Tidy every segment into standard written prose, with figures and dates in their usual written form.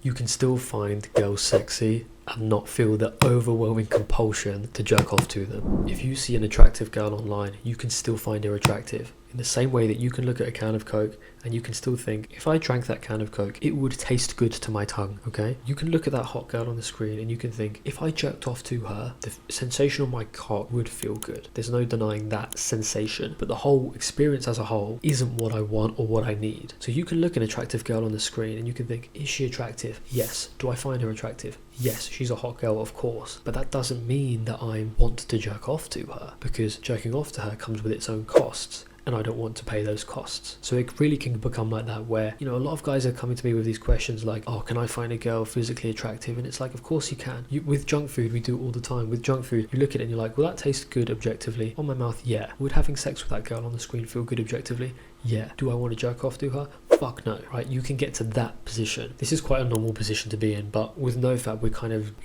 you can still find girls sexy and not feel the overwhelming compulsion to jerk off to them. If you see an attractive girl online, you can still find her attractive. In the same way that you can look at a can of Coke and you can still think, if I drank that can of Coke, it would taste good to my tongue, okay? You can look at that hot girl on the screen and you can think, if I jerked off to her, the sensation on my cock would feel good. There's no denying that sensation, but the whole experience as a whole isn't what I want or what I need. So you can look at an attractive girl on the screen and you can think, is she attractive? Yes. Do I find her attractive? Yes, she's a hot girl, of course, but that doesn't mean that I want to jerk off to her, because jerking off to her comes with its own costs, and I don't want to pay those costs. So it really can become like that where, you know, a lot of guys are coming to me with these questions like, oh, can I find a girl physically attractive? And it's like, of course you can. With junk food, we do it all the time. With junk food, you look at it and you're like, well, that tastes good objectively. On my mouth, yeah. Would having sex with that girl on the screen feel good objectively? Yeah. Do I want to jerk off to her? Fuck no, right? You can get to that position. This is quite a normal position to be in, but with NoFap, we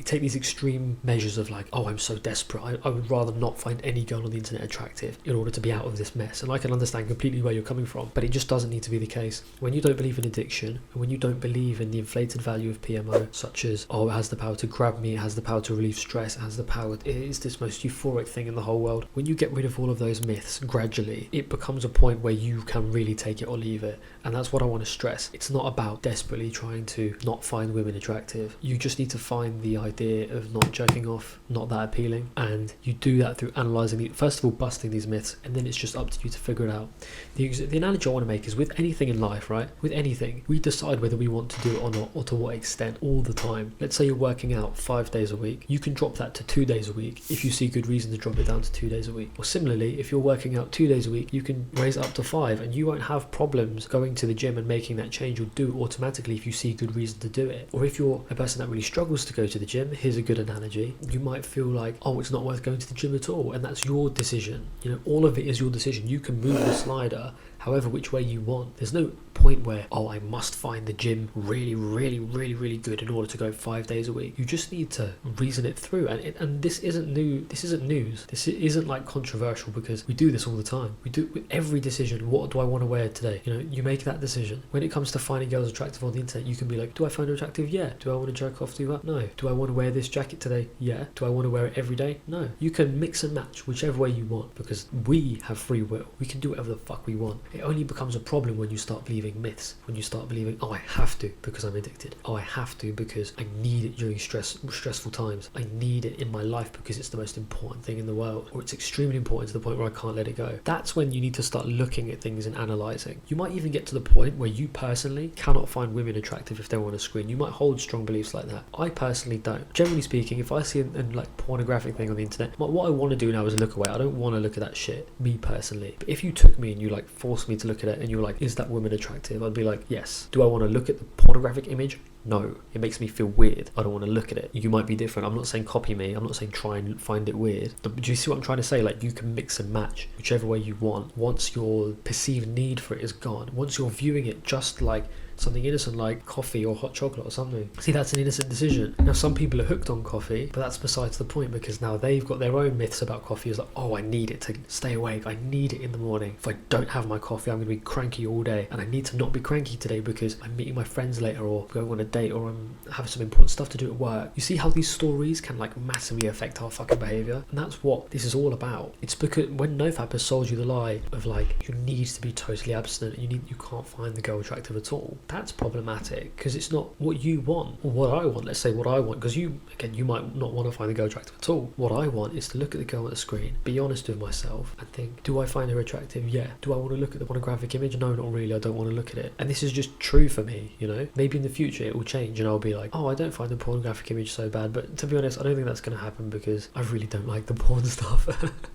take these extreme measures of like, oh, I'm so desperate. I would rather not find any girl on the internet attractive in order to be out of this mess. And I can understand completely where you're coming from, but it just doesn't need to be the case. When you don't believe in addiction, and when you don't believe in the inflated value of PMO, such as, oh, it has the power to grab me, it has the power to relieve stress, it has the power, it is this most euphoric thing in the whole world. When you get rid of all of those myths gradually, it becomes a point where you can really take it or leave it. And that's what I want to stress. It's not about desperately trying to not find women attractive. You just need to find the idea of not jerking off, not that appealing. And you do that through analysing, first of all, busting these myths, and then it's just up to you to figure it out. The analogy I want to make is with anything in life, right? With anything, we decide whether we want to do it or not, or to what extent, all the time. Let's say you're working out 5 days a week. You can drop that to 2 days a week if you see good reason to drop it down to 2 days a week. Or similarly, if you're working out 2 days a week, you can raise it up to 5, and you won't have problems going to the gym and making that change. You'll do it automatically if you see good reason to do it. Or if you're a person that really struggles to go to the gym, here's a good analogy. You might feel like, oh, it's not worth going to the gym at all, and that's your decision. You know, all of it is your decision. You can move the slider however which way you want. There's no point where, oh, I must find the gym really, really, really, really good in order to go 5 days a week. You just need to reason it through. And this isn't new. This isn't news. This isn't like controversial, because we do this all the time. We do it with every decision. What do I want to wear today? You know, you make that decision. When it comes to finding girls attractive on the internet, you can be like, do I find her attractive? Yeah. Do I want to jerk off to her? No. Do I want to wear this jacket today? Yeah. Do I want to wear it every day? No. You can mix and match whichever way you want, because we have free will. We can do whatever the fuck we want. It only becomes a problem when you start believing myths, when you start believing, oh, I have to because I'm addicted. Oh, I have to because I need it during stressful times. I need it in my life because it's the most important thing in the world, or it's extremely important to the point where I can't let it go. That's when you need to start looking at things and analysing. You might even get to the point where you personally cannot find women attractive if they're on a screen. You might hold strong beliefs like that. I personally don't. Generally speaking, if I see a like pornographic thing on the internet, what I want to do now is look away. I don't want to look at that shit, me personally. But if you took me and you like forced me to look at it and you're like, is that woman attractive? I'd be like, yes. Do I want to look at the pornographic image? No. It makes me feel weird. I don't want to look at it. You might be different. I'm not saying copy me. I'm not saying try and find it weird. But do you see what I'm trying to say? Like, you can mix and match whichever way you want once your perceived need for it is gone. Once you're viewing it just like something innocent like coffee or hot chocolate or something. See, that's an innocent decision. Now, some people are hooked on coffee, but that's besides the point, because now they've got their own myths about coffee. It's like, oh, I need it to stay awake. I need it in the morning. If I don't have my coffee, I'm going to be cranky all day. And I need to not be cranky today because I'm meeting my friends later, or going on a date, or I'm having some important stuff to do at work. You see how these stories can like massively affect our fucking behaviour? And that's what this is all about. It's because when NoFap has sold you the lie of like, you need to be totally abstinent, you can't find the girl attractive at all. That's problematic, because it's not what you want or what I want. Let's say what I want, because you might not want to find the girl attractive at all. What I want is to look at the girl at the screen, be honest with myself, and think, do I find her attractive? Yeah. Do I want to look at the pornographic image? No, not really. I don't want to look at it. And this is just true for me, you know. Maybe in the future it will change and I'll be like, oh, I don't find the pornographic image so bad. But to be honest, I don't think that's going to happen, because I really don't like the porn stuff.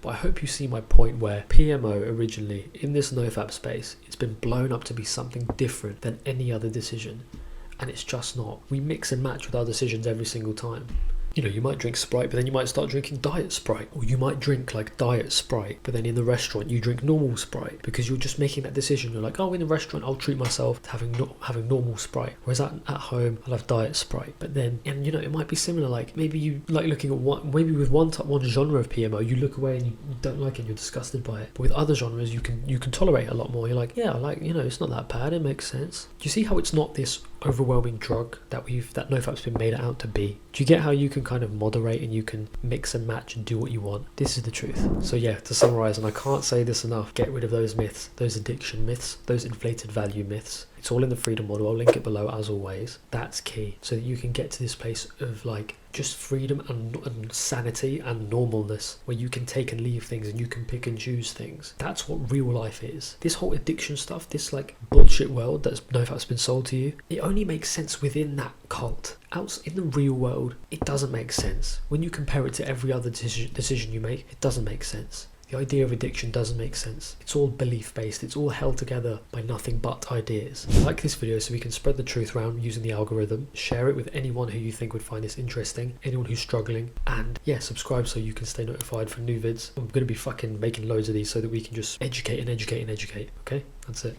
But I hope you see my point, where PMO originally in this NoFap space, it's been blown up to be something different than any other decision, and it's just not. We mix and match with our decisions every single time. You know, you might drink Sprite, but then you might start drinking Diet Sprite. Or you might drink like Diet Sprite, but then in the restaurant you drink normal Sprite, because you're just making that decision. You're like, oh, in the restaurant I'll treat myself to having normal Sprite, whereas at home I'll have Diet Sprite. But then, and you know, it might be similar. Like maybe you like looking at maybe with one genre of PMO, you look away and you don't like it and you're disgusted by it. But with other genres, you can tolerate a lot more. You're like, yeah, I like, you know, it's not that bad. It makes sense. Do you see how it's not this overwhelming drug that NoFap's been made out to be. Do you get how you can kind of moderate and you can mix and match and do what you want? This is the truth. So yeah, to summarize, and I can't say this enough, get rid of those myths, those addiction myths, those inflated value myths. It's all in the freedom model. I'll link it below as always. That's key, so that you can get to this place of like just freedom and sanity and normalness, where you can take and leave things and you can pick and choose things. That's what real life is. This whole addiction stuff, this like bullshit world that's NoFap's been sold to you, it only makes sense within that cult. Out in the real world, it doesn't make sense. When you compare it to every other decision you make, it doesn't make sense. The idea of addiction doesn't make sense. It's all belief based. It's all held together by nothing but ideas. Like this video so we can spread the truth around using the algorithm. Share it with anyone who you think would find this interesting, anyone who's struggling, and yeah, subscribe so you can stay notified for new vids. I'm going to be fucking making loads of these so that we can just educate and educate and educate. Okay, that's it.